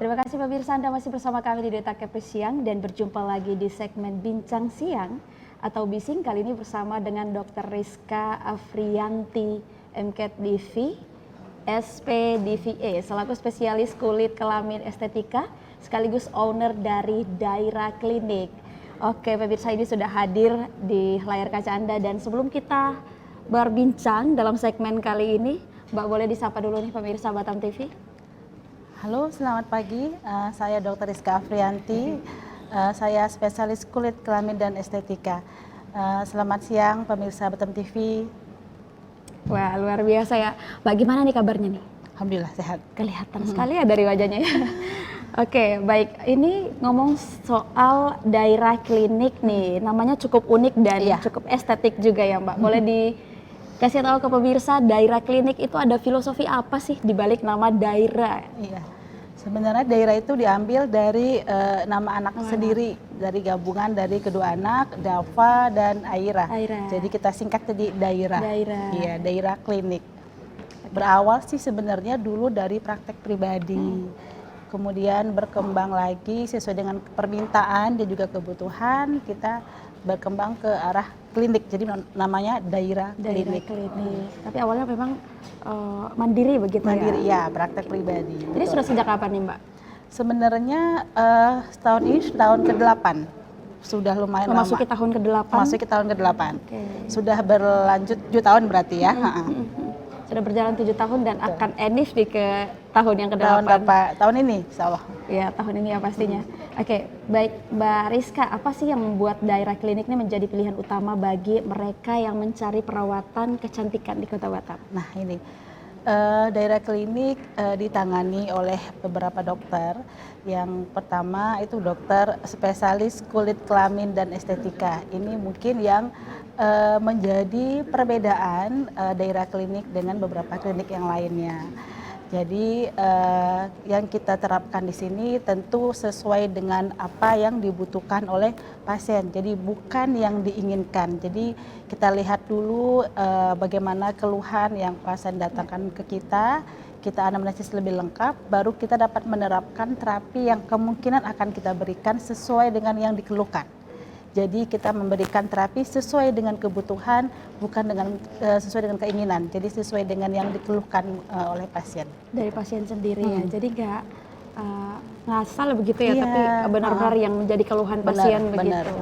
Terima kasih pemirsa, Anda masih bersama kami di Detak KP Siang dan berjumpa lagi di segmen Bincang Siang atau Bising. Kali ini bersama dengan Dr. Rizka Afriyanti, MKED DV, SPDVE, selaku spesialis kulit kelamin estetika, sekaligus owner dari Daira Klinik. Oke pemirsa, ini sudah hadir di layar kaca Anda, dan sebelum kita berbincang dalam segmen kali ini, Mbak boleh disapa dulu nih pemirsa Batam TV. Halo, selamat pagi. Saya Dr. Rizka Afriyanti. Saya spesialis kulit kelamin dan estetika. Selamat siang pemirsa Batam TV. Wah, luar biasa ya. Mbak, gimana nih kabarnya nih? Alhamdulillah sehat. Kelihatan sekali ya dari wajahnya ya. Oke, baik. Ini ngomong soal Daira Klinik nih. Namanya cukup unik dan cukup estetik juga ya, Mbak. Boleh dikasih tahu ke pemirsa, Daira Klinik itu ada filosofi apa sih di balik nama Daira? Iya. Sebenarnya Daira itu diambil dari nama anak sendiri, dari gabungan dari kedua anak, Dava dan Aira. Jadi kita singkat jadi Daira. Iya, Daira Klinik. Berawal sih sebenarnya dulu dari praktek pribadi. Kemudian berkembang lagi sesuai dengan permintaan dan juga kebutuhan, kita berkembang ke arah klinik. Jadi namanya Daira Klinik. Tapi awalnya memang mandiri begitu ya? Mandiri, ya, praktek pribadi. Jadi sudah sejak kapan nih, Mbak? Sebenarnya tahun ini tahun ke-8. Sudah lumayan lama. Memasuki tahun ke-8? Memasuki tahun ke-8. Sudah berlanjut 7 tahun berarti ya. Sudah berjalan 7 tahun dan akan enif di ke tahun yang ke-8. Tahun ini, insya Allah. Ya, tahun ini ya pastinya. Oke, baik Mbak Rizka, apa sih yang membuat Daira Klinik ini menjadi pilihan utama bagi mereka yang mencari perawatan kecantikan di Kota Batam? Nah ini, Daira Klinik ditangani oleh beberapa dokter. Yang pertama itu dokter spesialis kulit kelamin dan estetika. Ini mungkin yang menjadi perbedaan Daira Klinik dengan beberapa klinik yang lainnya. Jadi yang kita terapkan di sini tentu sesuai dengan apa yang dibutuhkan oleh pasien. Jadi bukan yang diinginkan. Jadi kita lihat dulu bagaimana keluhan yang pasien datangkan ke kita anamnesis lebih lengkap, baru kita dapat menerapkan terapi yang kemungkinan akan kita berikan sesuai dengan yang dikeluhkan. Jadi kita memberikan terapi sesuai dengan kebutuhan, bukan dengan sesuai dengan keinginan. Jadi sesuai dengan yang dikeluhkan oleh pasien. Dari pasien sendiri ya. Jadi nggak ngasal begitu ya, tapi benar-benar yang menjadi keluhan pasien begitu.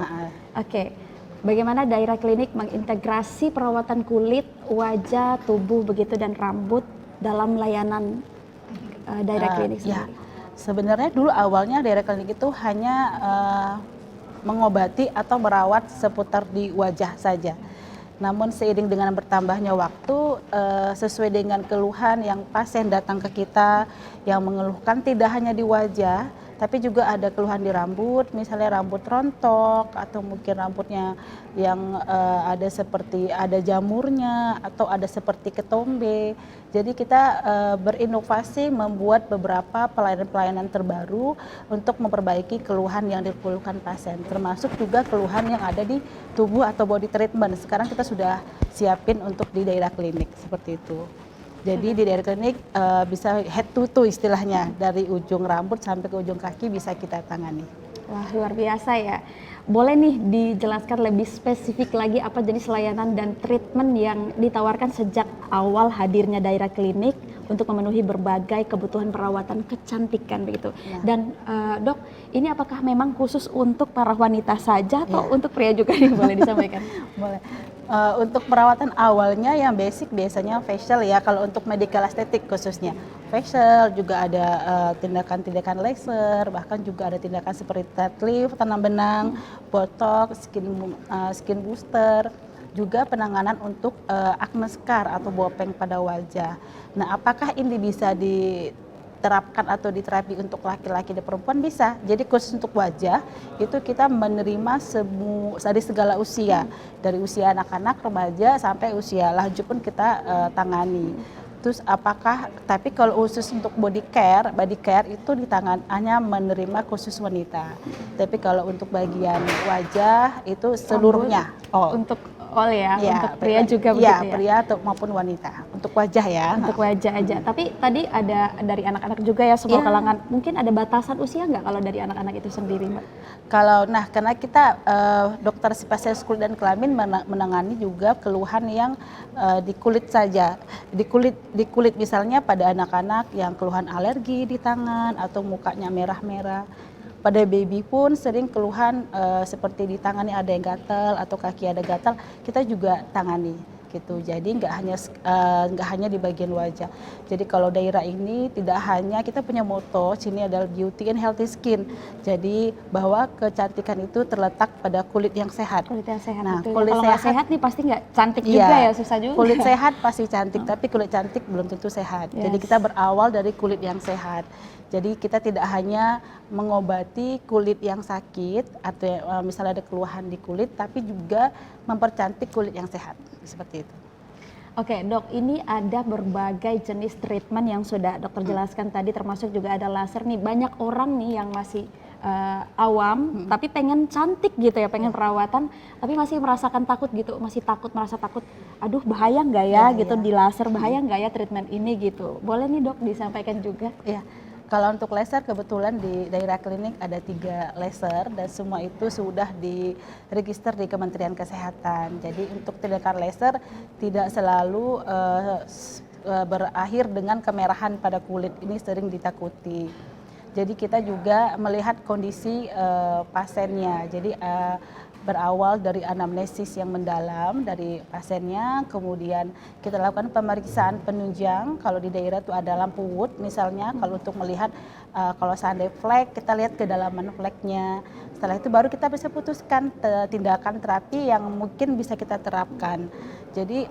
Oke. Bagaimana Daira Klinik mengintegrasi perawatan kulit, wajah, tubuh begitu dan rambut dalam layanan Daira Klinik sendiri? Sebenarnya dulu awalnya Daira Klinik itu hanya mengobati atau merawat seputar di wajah saja. Namun seiring dengan bertambahnya waktu, sesuai dengan keluhan yang pasien datang ke kita, yang mengeluhkan tidak hanya di wajah, tapi juga ada keluhan di rambut, misalnya rambut rontok atau mungkin rambutnya yang ada seperti ada jamurnya atau ada seperti ketombe. Jadi kita berinovasi membuat beberapa pelayanan-pelayanan terbaru untuk memperbaiki keluhan yang dikeluhkan pasien, termasuk juga keluhan yang ada di tubuh atau body treatment. Sekarang kita sudah siapin untuk di Daira Klinik seperti itu. Jadi di Daira Klinik bisa head to toe istilahnya, dari ujung rambut sampai ke ujung kaki bisa kita tangani. Wah, luar biasa ya. Boleh nih dijelaskan lebih spesifik lagi apa jenis layanan dan treatment yang ditawarkan sejak awal hadirnya Daira Klinik untuk memenuhi berbagai kebutuhan perawatan kecantikan begitu. Dan dok, ini apakah memang khusus untuk para wanita saja atau untuk pria juga nih, boleh disampaikan? Boleh. Untuk perawatan awalnya yang basic biasanya facial ya, kalau untuk medical estetik khususnya. Facial juga ada tindakan-tindakan laser, bahkan juga ada tindakan seperti tat lift, tanam benang, botox, skin booster, juga penanganan untuk acne scar atau bopeng pada wajah. Nah, apakah ini bisa diterapkan atau diterapi untuk laki-laki dan perempuan? Bisa. Jadi khusus untuk wajah itu kita menerima dari segala usia, dari usia anak-anak, remaja sampai usia lanjut pun kita tangani. Terus tapi kalau khusus untuk body care itu hanya menerima khusus wanita. Tapi kalau untuk bagian wajah itu seluruhnya. Untuk all ya, Ya, untuk pria juga ya, begitu ya? pria atau maupun wanita, untuk wajah ya. Untuk wajah aja. Tapi tadi ada dari anak-anak juga ya, semua Iya. kalangan. Mungkin ada batasan usia nggak kalau dari anak-anak itu sendiri, Mbak? Karena kita dokter spesialis kulit dan kelamin menangani juga keluhan yang di kulit saja. Di kulit misalnya pada anak-anak yang keluhan alergi di tangan atau mukanya merah-merah. Pada baby pun sering keluhan seperti di tangan ada yang gatal atau kaki ada gatal, kita juga tangani gitu. Jadi nggak hanya di bagian wajah. Jadi kalau daerah ini tidak hanya, kita punya moto sini adalah beauty and healthy skin. Jadi bahwa kecantikan itu terletak pada kulit yang sehat. Kulit yang sehat. Nah, Betul. kulit Kalau nggak sehat sehat nih pasti nggak cantik juga ya, susah juga. Kulit sehat pasti cantik, tapi kulit cantik belum tentu sehat. Jadi Yes. kita berawal dari kulit yang sehat. Jadi kita tidak hanya mengobati kulit yang sakit atau misalnya ada keluhan di kulit, tapi juga mempercantik kulit yang sehat, seperti itu. Oke, Dok, ini ada berbagai jenis treatment yang sudah Dokter jelaskan tadi, termasuk juga ada laser nih. Banyak orang nih yang masih awam, tapi pengen cantik gitu ya, pengen perawatan, tapi masih merasakan takut gitu, masih merasa takut. Aduh, bahaya nggak ya, gitu di laser, bahaya nggak ya treatment ini gitu. Boleh nih Dok disampaikan juga? Ya, kalau untuk laser kebetulan di daerah klinik ada 3 laser dan semua itu sudah diregister di Kementerian Kesehatan. Jadi untuk tindakan laser tidak selalu berakhir dengan kemerahan pada kulit, ini sering ditakuti. Jadi kita juga melihat kondisi pasiennya. Jadi berawal dari anamnesis yang mendalam dari pasiennya, kemudian kita lakukan pemeriksaan penunjang. Kalau di daerah itu ada lampu wood misalnya, kalau untuk melihat kalau seandainya flek, kita lihat kedalaman fleknya. Setelah itu baru kita bisa putuskan tindakan terapi yang mungkin bisa kita terapkan. Jadi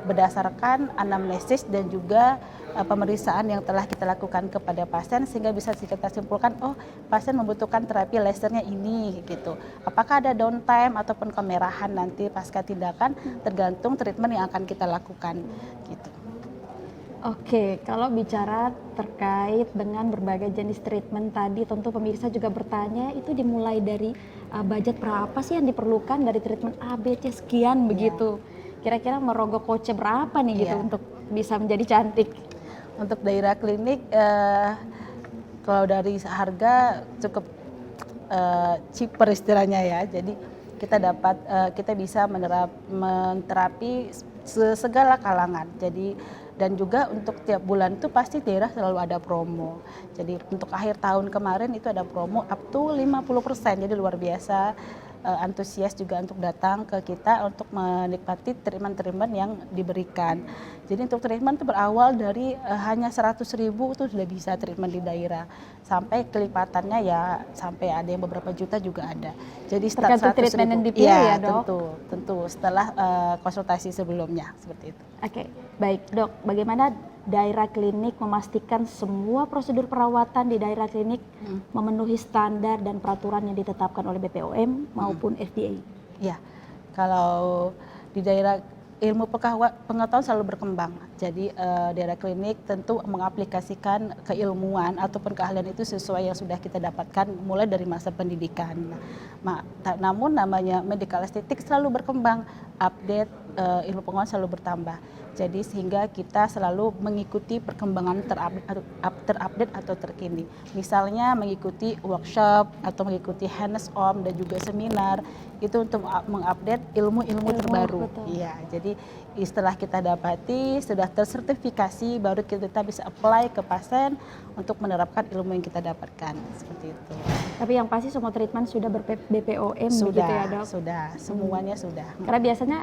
berdasarkan anamnesis dan juga pemeriksaan yang telah kita lakukan kepada pasien, sehingga bisa kita simpulkan, oh pasien membutuhkan terapi lasernya ini gitu. Apakah ada downtime ataupun kemerahan nanti pasca tindakan, tergantung treatment yang akan kita lakukan gitu. Oke, kalau bicara terkait dengan berbagai jenis treatment tadi, tentu pemirsa juga bertanya, itu dimulai dari budget berapa sih yang diperlukan dari treatment A, B, C sekian begitu. Kira-kira merogoh kocek berapa nih gitu untuk bisa menjadi cantik? Untuk daerah klinik, kalau dari harga cukup cheaper istilahnya ya. Jadi kita bisa menterapi segala kalangan. Jadi dan juga untuk tiap bulan itu pasti daerah selalu ada promo. Jadi untuk akhir tahun kemarin itu ada promo up to 50%. Jadi luar biasa antusias juga untuk datang ke kita untuk menikmati treatment-treatment yang diberikan. Jadi untuk treatment itu berawal dari hanya 100.000 itu sudah bisa treatment di daerah. Sampai kelipatannya ya sampai ada yang beberapa juta juga ada. Jadi start 100.000. Treatment yang dipilih ya, Dok? Tentu setelah konsultasi sebelumnya seperti itu. Oke, baik Dok. Bagaimana daerah klinik memastikan semua prosedur perawatan di daerah klinik memenuhi standar dan peraturan yang ditetapkan oleh BPOM maupun FDA? Ya, kalau di daerah ilmu pengetahuan selalu berkembang. Jadi daerah klinik tentu mengaplikasikan keilmuan ataupun keahlian itu sesuai yang sudah kita dapatkan mulai dari masa pendidikan. Namun namanya medical estetik selalu berkembang, update ilmu pengetahuan selalu bertambah. Jadi sehingga kita selalu mengikuti perkembangan terupdate atau terkini. Misalnya mengikuti workshop atau mengikuti hands-on dan juga seminar itu untuk mengupdate ilmu-ilmu terbaru. Iya, jadi setelah kita dapati sudah tersertifikasi baru kita bisa apply ke pasien untuk menerapkan ilmu yang kita dapatkan seperti itu. Tapi yang pasti semua treatment sudah ber-BPOM Sudah, begitu ya, Dok? Sudah, semuanya sudah. Karena biasanya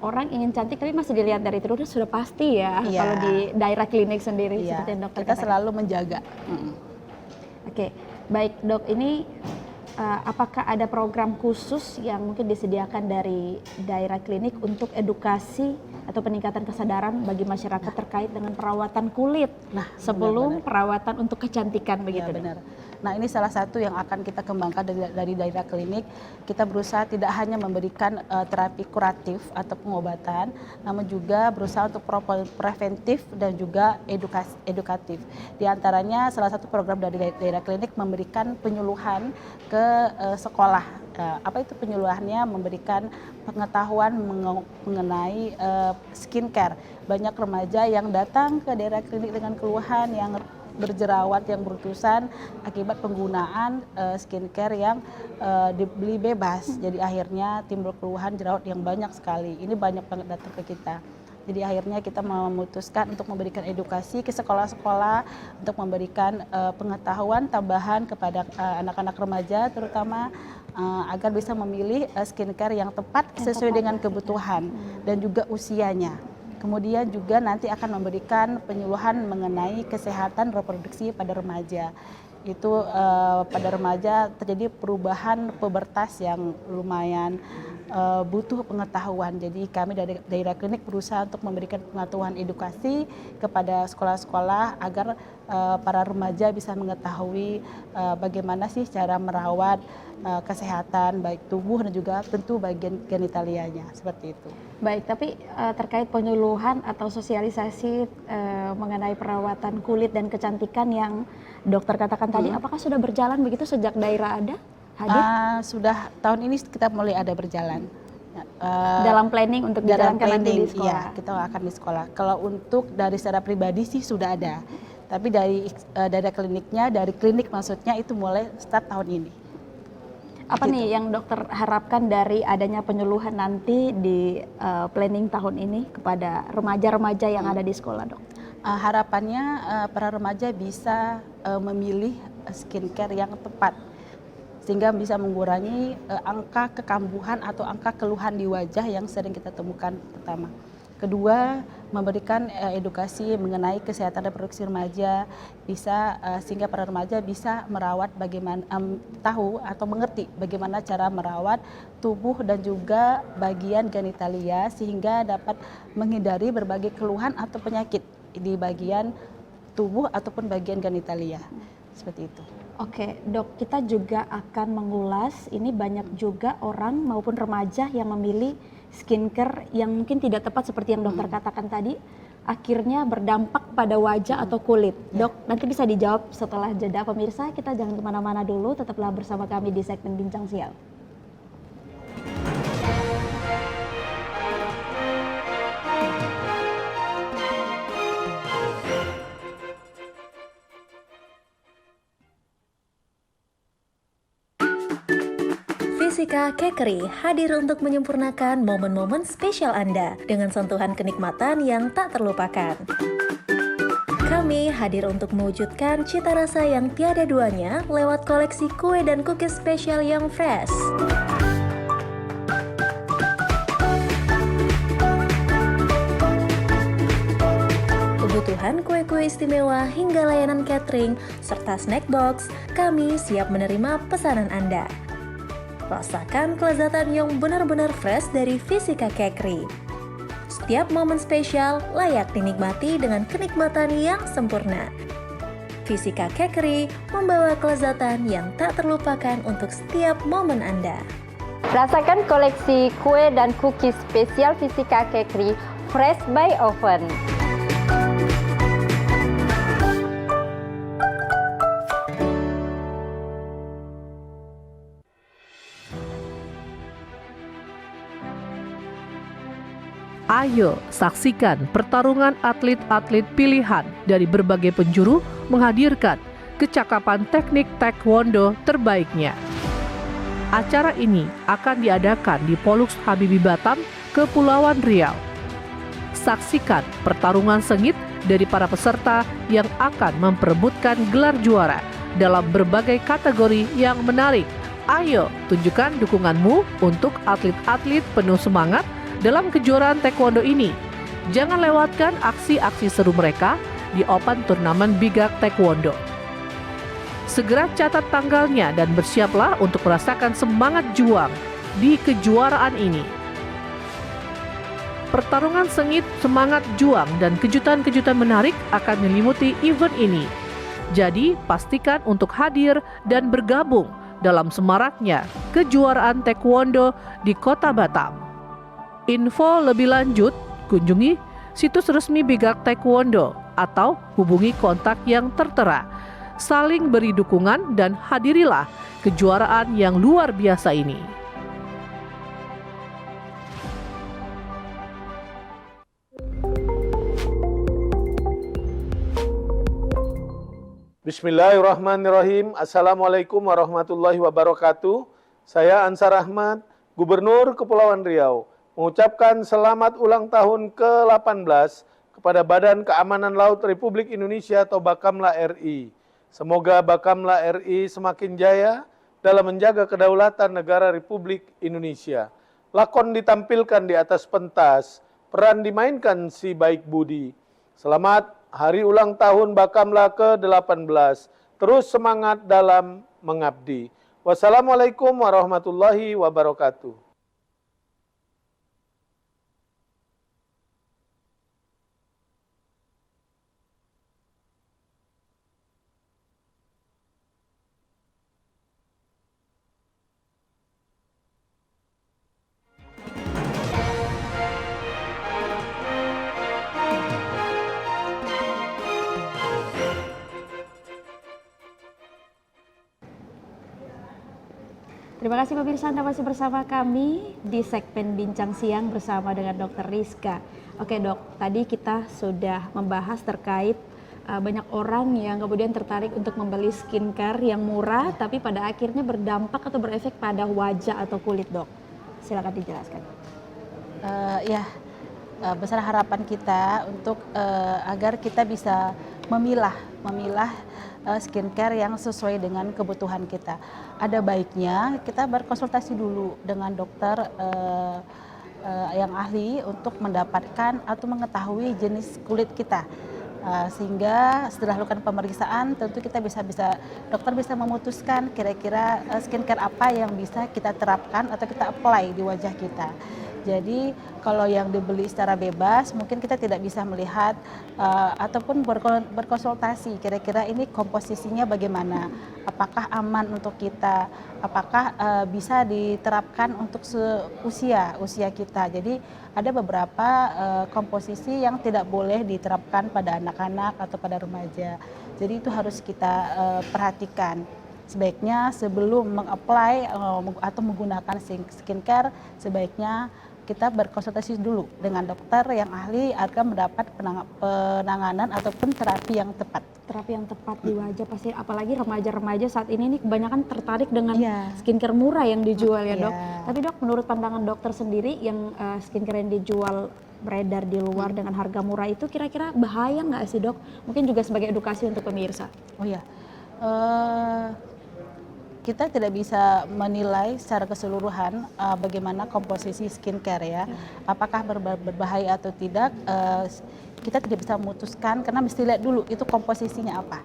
orang ingin cantik tapi masih dilihat dari itu sudah pasti ya, kalau di daerah klinik sendiri seperti yang Dokter kita selalu menjaga. Oke, baik Dok, ini apakah ada program khusus yang mungkin disediakan dari daerah klinik untuk edukasi atau peningkatan kesadaran bagi masyarakat terkait dengan perawatan kulit sebelum perawatan untuk kecantikan begitu? Ya, benar. Nah, ini salah satu yang akan kita kembangkan dari daerah klinik. Kita berusaha tidak hanya memberikan terapi kuratif atau pengobatan, namun juga berusaha untuk preventif dan juga edukatif. Di antaranya salah satu program dari daerah klinik memberikan penyuluhan ke sekolah. Apa itu penyuluhannya? Memberikan pengetahuan mengenai skincare. Banyak remaja yang datang ke daerah klinik dengan keluhan yang berjerawat yang bertusan akibat penggunaan skincare yang dibeli bebas. Jadi akhirnya timbul keluhan jerawat yang banyak sekali. Ini banyak banget datang ke kita. Jadi akhirnya kita memutuskan untuk memberikan edukasi ke sekolah-sekolah untuk memberikan pengetahuan tambahan kepada anak-anak remaja terutama agar bisa memilih skincare yang tepat sesuai dengan kebutuhan dan juga usianya. Kemudian juga nanti akan memberikan penyuluhan mengenai kesehatan reproduksi pada remaja. Itu pada remaja terjadi perubahan pubertas yang lumayan butuh pengetahuan. Jadi kami dari daerah klinik berusaha untuk memberikan pengetahuan edukasi kepada sekolah-sekolah agar para remaja bisa mengetahui bagaimana sih cara merawat kesehatan baik tubuh dan juga tentu bagian genitalianya, seperti itu. Baik, tapi terkait penyuluhan atau sosialisasi mengenai perawatan kulit dan kecantikan yang dokter katakan tadi, apakah sudah berjalan begitu sejak daerah ada hadir? Sudah tahun ini kita mulai ada berjalan. Dalam planning untuk dijalankan nanti di sekolah? Iya, kita akan di sekolah. Kalau untuk dari secara pribadi sih sudah ada. Tapi dari kliniknya, dari klinik maksudnya itu mulai start tahun ini. Apa nih yang dokter harapkan dari adanya penyuluhan nanti di planning tahun ini kepada remaja-remaja yang ada di sekolah, dok? Harapannya para remaja bisa memilih skincare yang tepat sehingga bisa mengurangi angka kekambuhan atau angka keluhan di wajah yang sering kita temukan pertama. Kedua, memberikan edukasi mengenai kesehatan reproduksi remaja bisa sehingga para remaja bisa merawat bagaimana tahu atau mengerti bagaimana cara merawat tubuh dan juga bagian genitalia sehingga dapat menghindari berbagai keluhan atau penyakit di bagian tubuh ataupun bagian genitalia. Seperti itu. Oke, dok, kita juga akan mengulas ini banyak juga orang maupun remaja yang memilih skincare yang mungkin tidak tepat seperti yang dokter katakan tadi, akhirnya berdampak pada wajah atau kulit. Dok, nanti bisa dijawab setelah jeda. Pemirsa, kita jangan kemana-mana dulu, tetaplah bersama kami di segmen Bincang Siang. Fisika Kekri hadir untuk menyempurnakan momen-momen spesial Anda dengan sentuhan kenikmatan yang tak terlupakan. Kami hadir untuk mewujudkan cita rasa yang tiada duanya lewat koleksi kue dan cookies spesial yang fresh. Kebutuhan kue-kue istimewa hingga layanan catering serta snack box, kami siap menerima pesanan Anda. Rasakan kelezatan yang benar-benar fresh dari Fisika Kekri. Setiap momen spesial layak dinikmati dengan kenikmatan yang sempurna. Fisika Kekri membawa kelezatan yang tak terlupakan untuk setiap momen Anda. Rasakan koleksi kue dan cookies spesial Fisika Kekri Fresh by Oven. Ayo saksikan pertarungan atlet-atlet pilihan dari berbagai penjuru menghadirkan kecakapan teknik taekwondo terbaiknya. Acara ini akan diadakan di Polux Habibie Batam, Kepulauan Riau. Saksikan pertarungan sengit dari para peserta yang akan memperebutkan gelar juara dalam berbagai kategori yang menarik. Ayo tunjukkan dukunganmu untuk atlet-atlet penuh semangat dalam kejuaraan taekwondo ini. Jangan lewatkan aksi-aksi seru mereka di Open Turnamen Bigak Taekwondo. Segera catat tanggalnya dan bersiaplah untuk merasakan semangat juang di kejuaraan ini. Pertarungan sengit, semangat juang, dan kejutan-kejutan menarik akan menyelimuti event ini. Jadi, pastikan untuk hadir dan bergabung dalam semaraknya kejuaraan taekwondo di Kota Batam. Info lebih lanjut, kunjungi situs resmi Bigak Taekwondo atau hubungi kontak yang tertera. Saling beri dukungan dan hadirilah kejuaraan yang luar biasa ini. Bismillahirrahmanirrahim. Assalamualaikum warahmatullahi wabarakatuh. Saya Ansar Ahmad, Gubernur Kepulauan Riau, mengucapkan selamat ulang tahun ke-18 kepada Badan Keamanan Laut Republik Indonesia atau Bakamla RI. Semoga Bakamla RI semakin jaya dalam menjaga kedaulatan negara Republik Indonesia. Lakon ditampilkan di atas pentas, peran dimainkan si baik budi. Selamat hari ulang tahun Bakamla ke-18. Terus semangat dalam mengabdi. Wassalamualaikum warahmatullahi wabarakatuh. Terima kasih pemirsa, Anda masih bersama kami di segmen Bincang Siang bersama dengan Dr. Rizka. Oke dok, tadi kita sudah membahas terkait banyak orang yang kemudian tertarik untuk membeli skincare yang murah tapi pada akhirnya berdampak atau berefek pada wajah atau kulit dok. Silakan dijelaskan. Besar harapan kita untuk agar kita bisa memilah skincare yang sesuai dengan kebutuhan kita. Ada baiknya kita berkonsultasi dulu dengan dokter yang ahli untuk mendapatkan atau mengetahui jenis kulit kita. Sehingga setelah lakukan pemeriksaan tentu kita dokter bisa memutuskan kira-kira skincare apa yang bisa kita terapkan atau kita apply di wajah kita. Jadi kalau yang dibeli secara bebas mungkin kita tidak bisa melihat ataupun berkonsultasi kira-kira ini komposisinya bagaimana, apakah aman untuk kita, apakah bisa diterapkan untuk usia kita. Jadi ada beberapa komposisi yang tidak boleh diterapkan pada anak-anak atau pada remaja. Jadi itu harus kita perhatikan. Sebaiknya sebelum meng-apply atau menggunakan skincare, sebaiknya kita berkonsultasi dulu dengan dokter yang ahli agar mendapat penanganan ataupun terapi yang tepat. Terapi yang tepat di wajah pasti, apalagi remaja-remaja saat ini nih kebanyakan tertarik dengan skincare murah yang dijual ya dok. Tapi dok, menurut pandangan dokter sendiri yang skincare yang dijual beredar di luar dengan harga murah itu kira-kira bahaya nggak sih dok? Mungkin juga sebagai edukasi untuk pemirsa. Kita tidak bisa menilai secara keseluruhan bagaimana komposisi skincare ya. Apakah berbahaya atau tidak, kita tidak bisa memutuskan karena mesti lihat dulu itu komposisinya apa.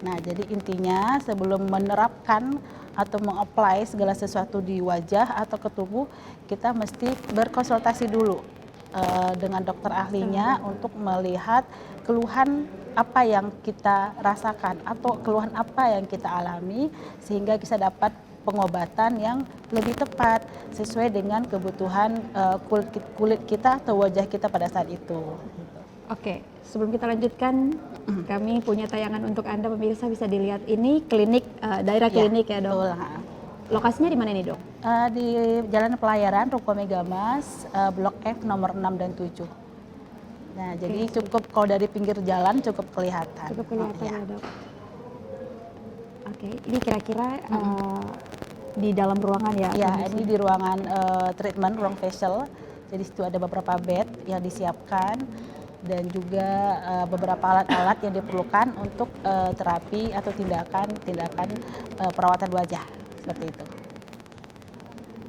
Nah, jadi intinya sebelum menerapkan atau mengapply segala sesuatu di wajah atau ke tubuh, kita mesti berkonsultasi dulu dengan dokter ahlinya untuk melihat keluhan apa yang kita rasakan atau keluhan apa yang kita alami sehingga bisa dapat pengobatan yang lebih tepat sesuai dengan kebutuhan kulit kita atau wajah kita pada saat itu. Oke, sebelum kita lanjutkan, kami punya tayangan untuk Anda pemirsa, bisa dilihat ini klinik, daerah klinik ya dok. Betul. Lokasinya di mana nih dok? Di Jalan Pelayaran, Ruko Megamas, Blok F nomor 6 dan 7. Nah, jadi cukup kalau dari pinggir jalan cukup kelihatan. Cukup kelihatan ya dok. Oke, ini kira-kira di dalam ruangan ya? Iya, ini di ruangan treatment, ruang facial. Jadi situ ada beberapa bed yang disiapkan dan juga beberapa alat-alat yang diperlukan untuk terapi atau tindakan perawatan wajah seperti itu.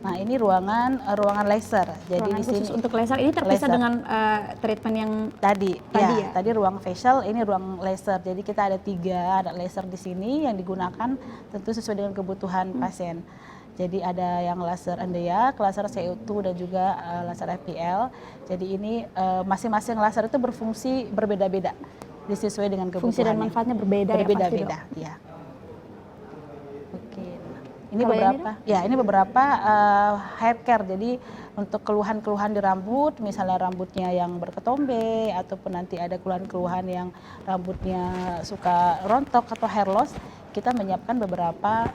Nah, ini ruangan laser. Jadi ruangan di sini khusus untuk laser ini terpisah laser. dengan treatment yang tadi ya? Tadi ruang facial, ini ruang laser. Jadi kita ada 3 laser di sini yang digunakan tentu sesuai dengan kebutuhan pasien. Jadi ada yang laser Andea, laser CO2 dan juga laser FPL. Jadi ini masing-masing laser itu berfungsi berbeda-beda. sesuai dengan kebutuhan. Fungsi dan manfaatnya berbeda, ya pasti, Berbeda-beda, Dok. ya. Oke. Ini Kalau beberapa, ini, ini beberapa hair care. Jadi untuk keluhan-keluhan di rambut, misalnya rambutnya yang berketombe ataupun nanti ada keluhan-keluhan yang rambutnya suka rontok atau hair loss, kita menyiapkan beberapa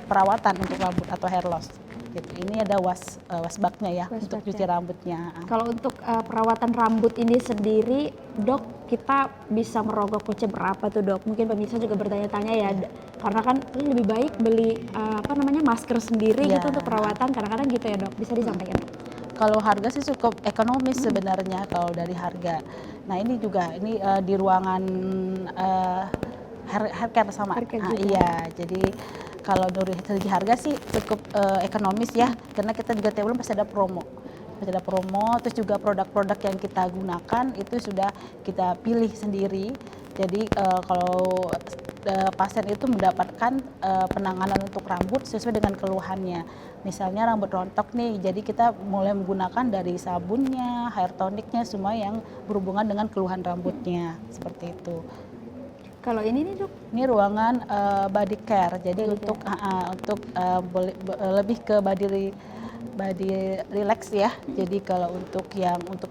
perawatan untuk rambut atau hair loss. Gitu. Ini ada wasbaknya ya untuk Wasbaknya. cuci rambutnya. Kalau untuk perawatan rambut ini sendiri, Dok, kita bisa merogoh kocek berapa tuh, Dok? Mungkin pemirsa juga bertanya-tanya ya, karena kan ini lebih baik beli masker sendiri Ya. gitu untuk perawatan, kadang-kadang gitu ya, Dok. Bisa disampaikan, Dok? Kalau harga sih cukup ekonomis sebenarnya kalau dari harga. Nah ini juga di ruangan hair care sama. Hair care Nah, juga. iya, jadi kalau dari segi harga sih cukup ekonomis ya, karena kita juga tiap bulan pasti ada promo. Pasti ada promo, terus juga produk-produk yang kita gunakan itu sudah kita pilih sendiri. Jadi kalau pasien itu mendapatkan penanganan untuk rambut sesuai dengan keluhannya. Misalnya rambut rontok nih, jadi kita mulai menggunakan dari sabunnya, hair toniknya, semua yang berhubungan dengan keluhan rambutnya, seperti itu. Kalau ini nih, Dok? Ini ruangan body care, jadi Body untuk lebih ke body relax ya. Jadi kalau untuk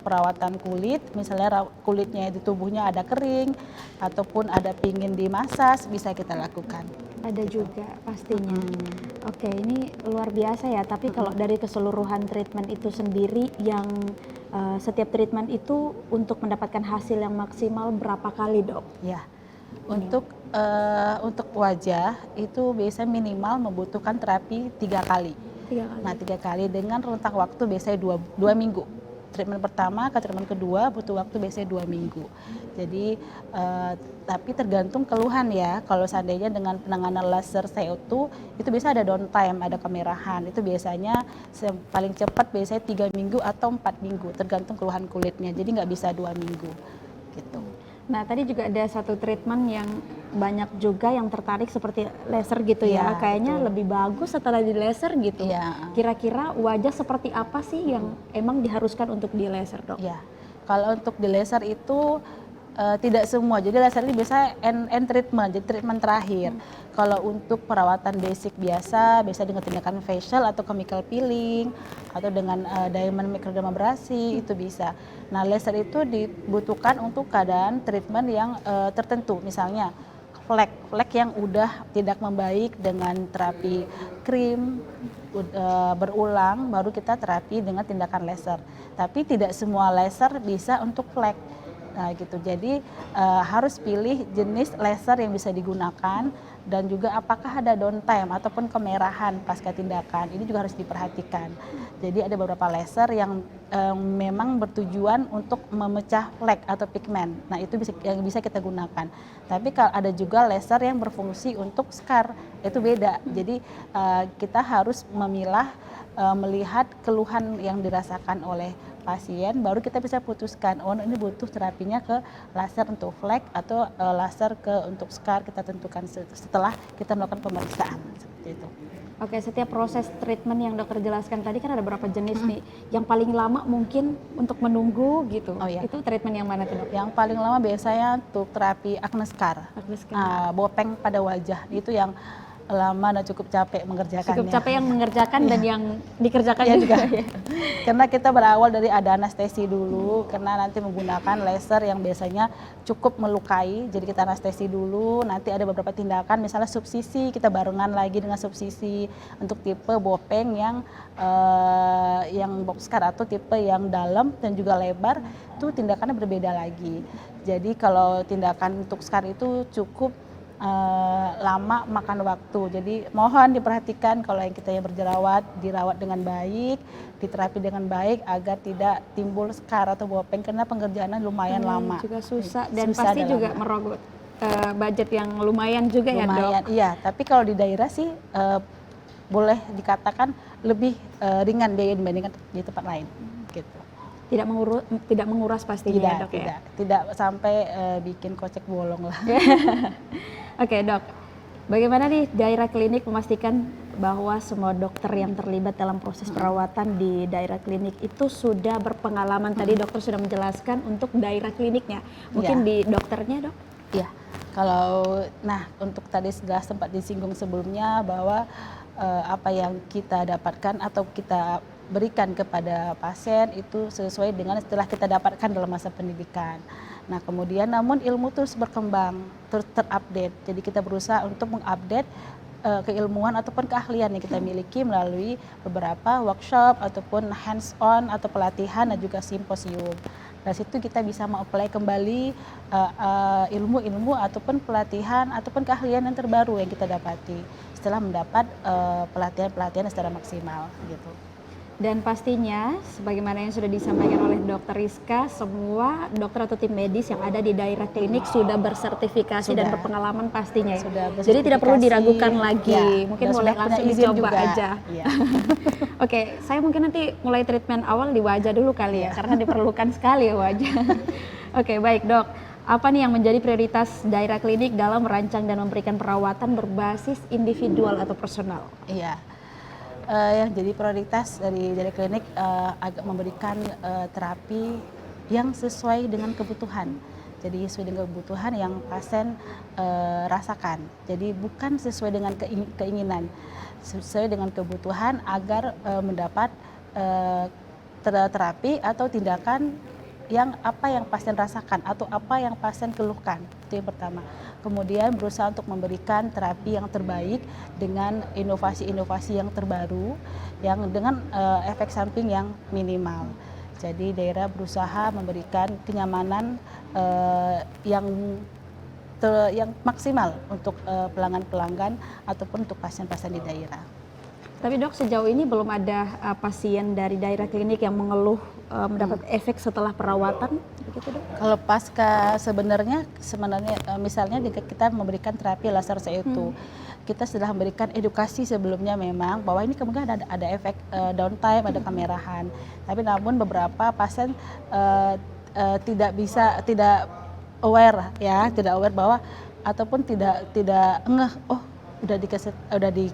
perawatan kulit, misalnya kulitnya di tubuhnya ada kering ataupun ada pingin dimasas, bisa kita lakukan. Ada juga pastinya. Oke, ini luar biasa ya. Tapi kalau dari keseluruhan treatment itu sendiri, yang setiap treatment itu untuk mendapatkan hasil yang maksimal berapa kali, Dok? Ya, untuk wajah itu biasanya minimal membutuhkan terapi 3 kali. 3 kali. Nah 3 kali dengan rentang waktu biasanya 2 minggu. Treatment pertama ke treatment kedua butuh waktu biasanya 2 minggu. Jadi tapi tergantung keluhan ya. Kalau seandainya dengan penanganan laser CO2 itu biasa ada downtime, ada kemerahan. Itu biasanya paling cepat biasanya 3 minggu atau 4 minggu tergantung keluhan kulitnya. Jadi nggak bisa 2 minggu gitu. Nah, tadi juga ada satu treatment yang banyak juga yang tertarik seperti laser gitu ya. Iya, Kayaknya betul. lebih bagus setelah di laser gitu. Iya. Kira-kira wajah seperti apa sih yang emang diharuskan untuk di laser, Dok? Ya, kalau untuk di laser itu tidak semua. Jadi laser ini biasa end treatment, jadi treatment terakhir. Kalau untuk perawatan basic biasa dengan tindakan facial atau chemical peeling atau dengan diamond microdermabrasi itu bisa. Nah, laser itu dibutuhkan untuk keadaan treatment yang tertentu, misalnya flek yang udah tidak membaik dengan terapi krim berulang, baru kita terapi dengan tindakan laser. Tapi tidak semua laser bisa untuk flek. Nah gitu, jadi harus pilih jenis laser yang bisa digunakan dan juga apakah ada downtime ataupun kemerahan pasca tindakan, ini juga harus diperhatikan. Jadi ada beberapa laser yang memang bertujuan untuk memecah flek atau pigmen, nah itu yang bisa kita gunakan. Tapi kalau ada juga laser yang berfungsi untuk scar, itu beda. Jadi kita harus memilah, melihat keluhan yang dirasakan oleh pasien, baru kita bisa putuskan, oh ini butuh terapinya ke laser untuk flek atau laser untuk scar, kita tentukan setelah kita melakukan pemeriksaan seperti itu. Oke, setiap proses treatment yang dokter jelaskan tadi kan ada berapa jenis nih. Yang paling lama mungkin untuk menunggu gitu. Oh, iya. Itu treatment yang mana tuh, Dok? Yang paling lama biasanya untuk terapi acne scar, Acne scar. bopeng pada wajah, itu yang lama dan cukup capek mengerjakannya. Cukup capek yang mengerjakan dan yang dikerjakan Iya juga. juga. Karena kita berawal dari ada anestesi dulu, karena nanti menggunakan laser yang biasanya cukup melukai, jadi kita anestesi dulu, nanti ada beberapa tindakan, misalnya subsisi, kita barengan lagi dengan subsisi untuk tipe bopeng yang box scar atau tipe yang dalam dan juga lebar, itu tindakannya berbeda lagi. Jadi kalau tindakan untuk scar itu cukup lama makan waktu, jadi mohon diperhatikan kalau yang kita yang berjerawat, dirawat dengan baik, diterapi dengan baik agar tidak timbul scar atau bopeng, karena pengerjaannya lumayan lama. Juga susah dan Susah pasti dan juga lama. merogoh budget yang lumayan juga ya, Dok. Lumayan, iya. Tapi kalau di daerah sih boleh dikatakan lebih ringan biaya dibandingkan di tempat lain. Gitu. Tidak menguras pastinya, Dok, ya. Tidak sampai bikin kocek bolong lah. Oke, Dok. Bagaimana nih daerah klinik memastikan bahwa semua dokter yang terlibat dalam proses perawatan di daerah klinik itu sudah berpengalaman. Tadi dokter sudah menjelaskan untuk daerah kliniknya. Mungkin Ya. di dokternya, Dok? Iya, untuk tadi sudah sempat disinggung sebelumnya bahwa apa yang kita dapatkan atau kita berikan kepada pasien itu sesuai dengan setelah kita dapatkan dalam masa pendidikan. Nah, kemudian namun ilmu terus berkembang, terus terupdate. Jadi kita berusaha untuk mengupdate keilmuan ataupun keahlian yang kita miliki melalui beberapa workshop ataupun hands-on atau pelatihan dan juga simposium. Dari situ kita bisa mengapply kembali ilmu-ilmu ataupun pelatihan ataupun keahlian yang terbaru yang kita dapati setelah mendapat pelatihan-pelatihan secara maksimal gitu. Dan pastinya, sebagaimana yang sudah disampaikan oleh Dokter Rizka, semua dokter atau tim medis yang ada di daerah klinik sudah bersertifikasi dan Sudah. berpengalaman pastinya ya. Sudah Jadi tidak perlu bersertifikasi, diragukan lagi, ya, mungkin dan boleh sudah punya langsung izin dicoba juga. aja. Iya. Oke, saya mungkin nanti mulai treatment awal di wajah dulu kali ya, Iya. karena diperlukan sekali ya wajah. Oke, baik Dok. Apa nih yang menjadi prioritas daerah klinik dalam merancang dan memberikan perawatan berbasis individual atau personal? Iya. Yang jadi prioritas dari klinik agak memberikan terapi yang sesuai dengan kebutuhan. Jadi sesuai dengan kebutuhan yang pasien rasakan. Jadi bukan sesuai dengan keinginan, sesuai dengan kebutuhan agar mendapat terapi atau tindakan yang pasien rasakan atau apa yang pasien keluhkan. Itu yang pertama. Kemudian berusaha untuk memberikan terapi yang terbaik dengan inovasi-inovasi yang terbaru yang dengan efek samping yang minimal. Jadi daerah berusaha memberikan kenyamanan yang maksimal untuk pelanggan-pelanggan ataupun untuk pasien-pasien di daerah. Tapi Dok, sejauh ini belum ada pasien dari daerah klinik yang mengeluh mendapat efek setelah perawatan, begitu Dok? Kalau pasca sebenarnya misalnya kita memberikan terapi laser CO2, kita sudah memberikan edukasi sebelumnya memang bahwa ini kemungkinan ada efek downtime, ada kemerahan. Tapi namun beberapa pasien tidak aware bahwa ataupun tidak ngeh, udah di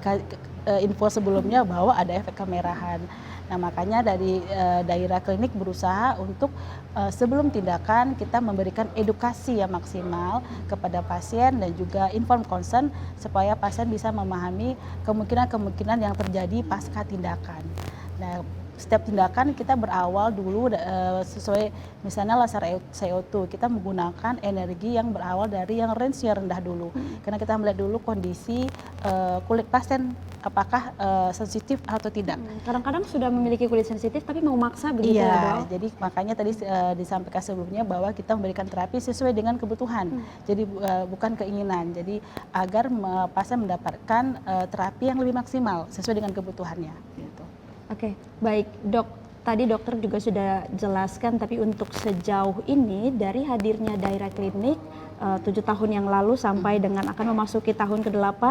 info sebelumnya bahwa ada efek kemerahan. Nah, makanya dari daerah klinik berusaha untuk sebelum tindakan kita memberikan edukasi yang maksimal kepada pasien dan juga inform consent supaya pasien bisa memahami kemungkinan-kemungkinan yang terjadi pasca tindakan. Nah, setiap tindakan kita berawal dulu sesuai misalnya laser CO2, kita menggunakan energi yang berawal dari yang range yang rendah dulu. Karena kita melihat dulu kondisi kulit pasien apakah sensitif atau tidak. Kadang-kadang sudah memiliki kulit sensitif tapi mau maksa begitu ya Iya, Dok? jadi makanya tadi disampaikan sebelumnya bahwa kita memberikan terapi sesuai dengan kebutuhan. Jadi bukan keinginan. Jadi agar pasien mendapatkan terapi yang lebih maksimal sesuai dengan kebutuhannya. Gitu. Oke, baik Dok. Tadi dokter juga sudah jelaskan, tapi untuk sejauh ini dari hadirnya daerah klinik 7 tahun yang lalu sampai dengan akan memasuki tahun ke-8,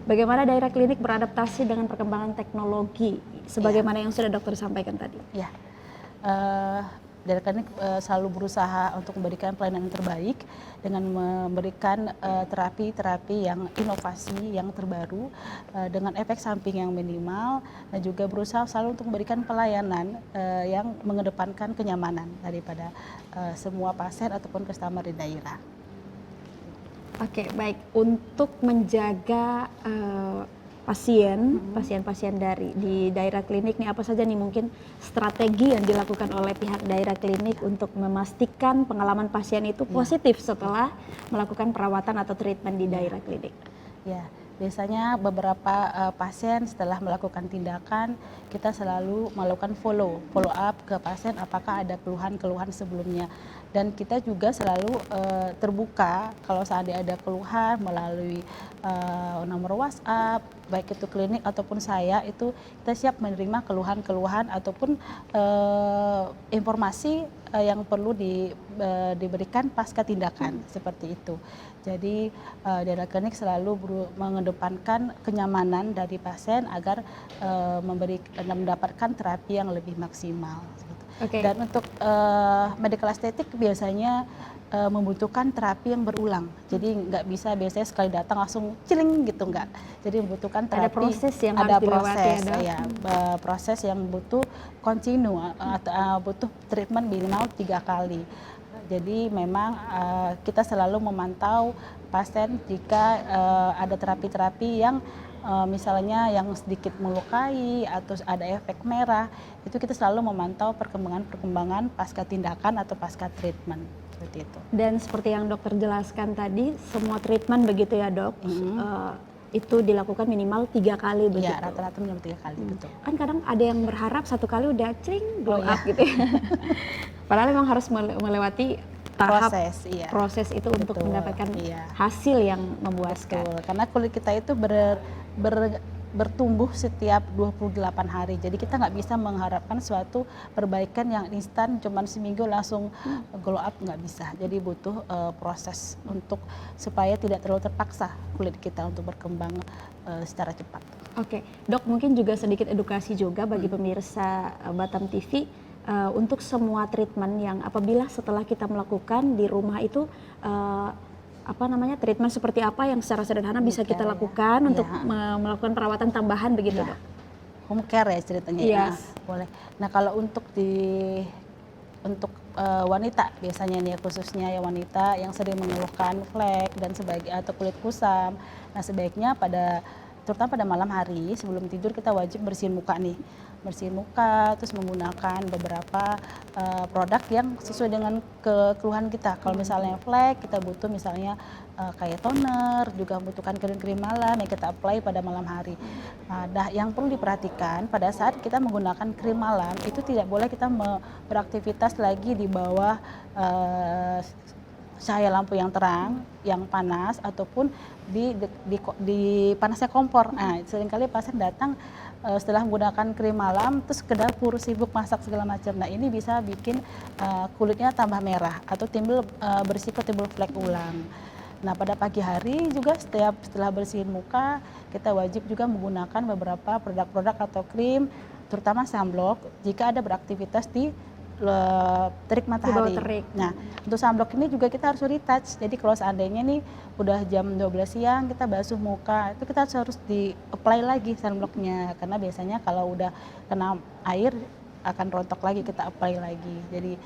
bagaimana daerah klinik beradaptasi dengan perkembangan teknologi, sebagaimana yang sudah dokter sampaikan tadi? Ya, daerah klinik selalu berusaha untuk memberikan pelayanan yang terbaik dengan memberikan terapi-terapi yang inovasi, yang terbaru dengan efek samping yang minimal dan juga berusaha selalu untuk memberikan pelayanan yang mengedepankan kenyamanan daripada semua pasien ataupun customer di daerah. Oke, baik. Untuk menjaga pasien-pasien di daerah klinik nih, apa saja nih mungkin strategi yang dilakukan oleh pihak daerah klinik untuk memastikan pengalaman pasien itu positif setelah melakukan perawatan atau treatment di daerah klinik? Ya, biasanya beberapa pasien setelah melakukan tindakan kita selalu melakukan follow up ke pasien apakah ada keluhan-keluhan sebelumnya, dan kita juga selalu terbuka kalau seandainya ada keluhan melalui nomor WhatsApp, baik itu klinik ataupun saya, itu kita siap menerima keluhan-keluhan ataupun informasi yang perlu diberikan pasca tindakan seperti itu. Jadi daerah klinik selalu mengedepankan kenyamanan dari pasien agar mendapatkan terapi yang lebih maksimal. Oke. Dan untuk medical estetik biasanya membutuhkan terapi yang berulang. Jadi nggak bisa biasanya sekali datang langsung ciling gitu, nggak. Jadi membutuhkan Ada terapi, proses yang ada harus dilewati proses, ya, Dok? ya, proses yang butuh kontinu, butuh treatment minimal 3 kali. Jadi memang kita selalu memantau pasien jika ada terapi-terapi yang misalnya yang sedikit melukai atau ada efek merah, itu kita selalu memantau perkembangan pasca tindakan atau pasca treatment, seperti itu. Dan seperti yang dokter jelaskan tadi, semua treatment begitu ya dok, itu dilakukan minimal 3 kali begitu. Ya, rata-rata minimal 3 kali, betul. Kan kadang ada yang berharap 1 kali udah cling glow up iya. gitu ya. Padahal memang harus melewati tahap proses itu untuk Betul, mendapatkan iya. hasil yang memuaskan. Betul, karena kulit kita itu bertumbuh setiap 28 hari. Jadi kita nggak bisa mengharapkan suatu perbaikan yang instan cuman seminggu langsung glow up, nggak bisa. Jadi butuh proses untuk supaya tidak terlalu terpaksa kulit kita untuk berkembang secara cepat. Oke, dok mungkin juga sedikit edukasi juga bagi pemirsa Batam TV untuk semua treatment yang apabila setelah kita melakukan di rumah itu treatment seperti apa yang secara sederhana bisa kita lakukan untuk melakukan perawatan tambahan begitu dok? Home care ya ceritanya. Yes. Boleh. Nah kalau untuk wanita biasanya nih khususnya ya wanita yang sering mengeluhkan flek dan atau kulit kusam, nah sebaiknya terutama pada malam hari sebelum tidur kita wajib bersihin muka nih. Bersihin muka, terus menggunakan beberapa produk yang sesuai dengan keluhan kita. Kalau misalnya flek, kita butuh misalnya kayak toner, juga membutuhkan krim-krim malam yang kita apply pada malam hari. Nah, yang perlu diperhatikan pada saat kita menggunakan krim malam, itu tidak boleh kita beraktivitas lagi di bawah cahaya lampu yang terang, yang panas, ataupun di panasnya kompor. Nah, seringkali pasien datang setelah menggunakan krim malam, terus ke dapur sibuk masak segala macam. Nah, ini bisa bikin kulitnya tambah merah atau berisiko timbul flek ulang. Nah, pada pagi hari juga setelah bersihin muka, kita wajib juga menggunakan beberapa produk-produk atau krim, terutama sunblock jika ada beraktivitas di terik matahari. Nah, untuk sunblock ini juga kita harus retouch. Jadi kalau seandainya nih udah jam 12 siang kita basuh muka, itu kita harus di-apply lagi sunblocknya. Karena biasanya kalau udah kena air akan rontok lagi, kita apply lagi. Jadi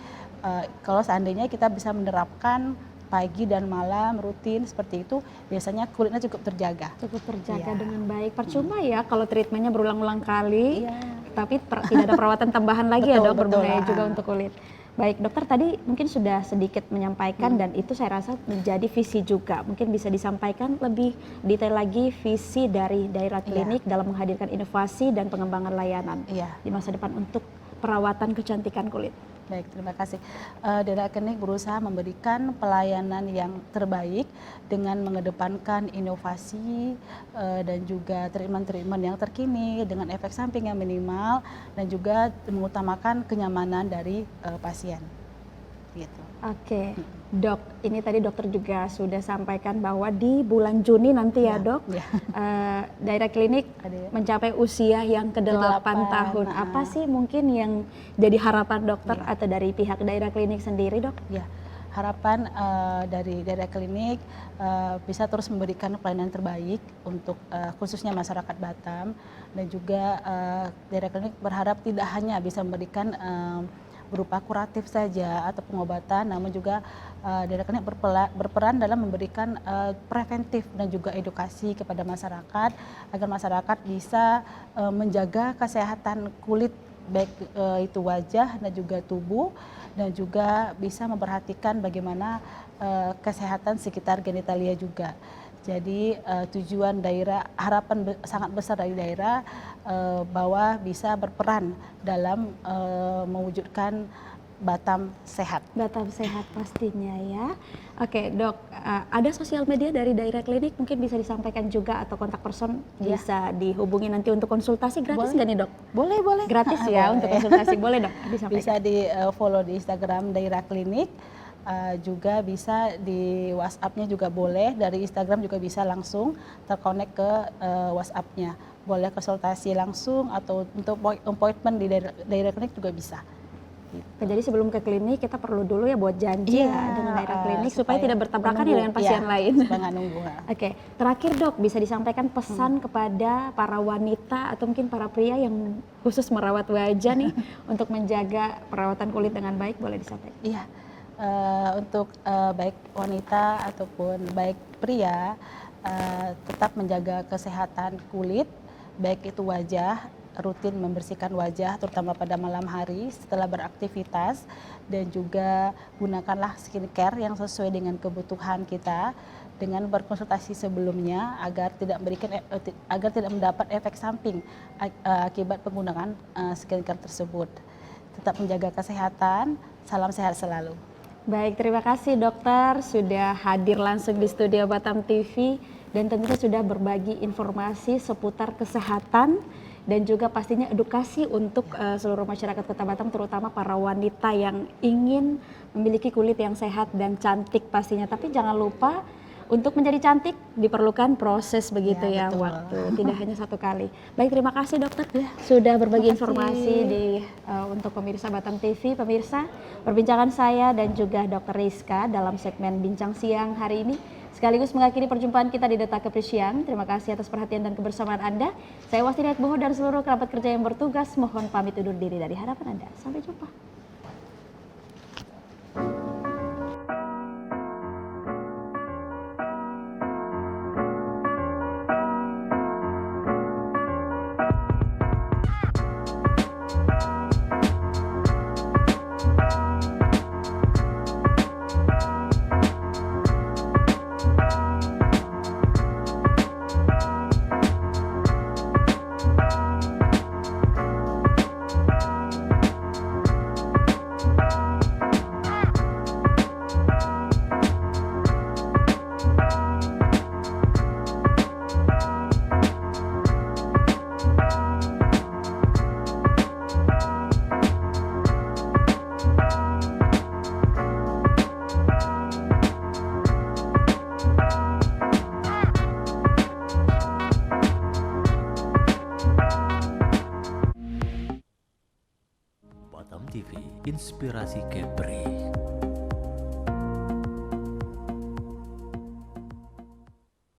kalau seandainya kita bisa menerapkan pagi dan malam rutin seperti itu, biasanya kulitnya cukup terjaga. Dengan baik. Percuma ya kalau treatmentnya berulang-ulang kali, tapi tidak ada perawatan tambahan lagi ya dok, berbahaya juga untuk kulit. Baik dokter, tadi mungkin sudah sedikit menyampaikan dan itu saya rasa menjadi visi juga. Mungkin bisa disampaikan lebih detail lagi visi dari Daira Klinik dalam menghadirkan inovasi dan pengembangan layanan di masa depan untuk perawatan kecantikan kulit. Baik, terima kasih. Daira Klinik berusaha memberikan pelayanan yang terbaik dengan mengedepankan inovasi dan juga treatment-treatment yang terkini dengan efek samping yang minimal dan juga mengutamakan kenyamanan dari pasien. Gitu. Oke, dok, ini tadi dokter juga sudah sampaikan bahwa di bulan Juni nanti ya dok, Daira Klinik mencapai usia yang ke-8 tahun. Apa sih mungkin yang jadi harapan dokter atau dari pihak Daira Klinik sendiri dok? Ya, harapan dari Daira Klinik bisa terus memberikan pelayanan terbaik untuk khususnya masyarakat Batam, dan juga Daira Klinik berharap tidak hanya bisa memberikan berupa kuratif saja atau pengobatan, namun juga Daira Klinik berperan dalam memberikan preventif dan juga edukasi kepada masyarakat agar masyarakat bisa menjaga kesehatan kulit, baik itu wajah dan juga tubuh, dan juga bisa memperhatikan bagaimana kesehatan sekitar genitalia juga. Jadi tujuan Daira, harapan sangat besar dari Daira bahwa bisa berperan dalam mewujudkan Batam sehat. Batam sehat pastinya ya. Oke dok, ada sosial media dari Daira Klinik mungkin bisa disampaikan juga, atau kontak person bisa dihubungi nanti untuk konsultasi gratis nggak nih dok? Boleh. Gratis ya untuk konsultasi, boleh dok disampaikan? Bisa di follow di Instagram Daira Klinik. Juga bisa di WhatsApp-nya juga boleh, dari Instagram juga bisa langsung terkonek ke WhatsApp-nya. Boleh konsultasi langsung atau untuk appointment di Daira Klinik juga bisa. Oke, jadi sebelum ke klinik kita perlu dulu ya buat janji Iya, ya dengan daerah klinik supaya tidak bertabrakan ya menunggu, dengan pasien lain. supaya nggak nunggu. Oke, terakhir Dok, bisa disampaikan pesan kepada para wanita atau mungkin para pria yang khusus merawat wajah nih untuk menjaga perawatan kulit dengan baik, boleh disampaikan? Iya, untuk baik wanita ataupun baik pria tetap menjaga kesehatan kulit, baik itu wajah, rutin membersihkan wajah terutama pada malam hari setelah beraktivitas, dan juga gunakanlah skincare yang sesuai dengan kebutuhan kita dengan berkonsultasi sebelumnya agar tidak mendapat efek samping akibat penggunaan skincare tersebut. Tetap menjaga kesehatan, salam sehat selalu. Baik, terima kasih dokter sudah hadir langsung di studio Batam TV dan tentunya sudah berbagi informasi seputar kesehatan dan juga pastinya edukasi untuk seluruh masyarakat Kota Batam, terutama para wanita yang ingin memiliki kulit yang sehat dan cantik pastinya. Tapi jangan lupa untuk menjadi cantik diperlukan proses begitu ya, betul. waktu, tidak hanya satu kali. Baik, terima kasih dokter sudah berbagi informasi untuk pemirsa Batam TV. Pemirsa, perbincangan saya dan juga dokter Rizka dalam segmen Bincang Siang hari ini sekaligus mengakhiri perjumpaan kita di Detak Kepri Siang. Terima kasih atas perhatian dan kebersamaan Anda. Saya Wastini Boho dan seluruh kerabat kerja yang bertugas mohon pamit undur diri dari hadapan Anda. Sampai jumpa. Batam TV, inspirasi Kepri.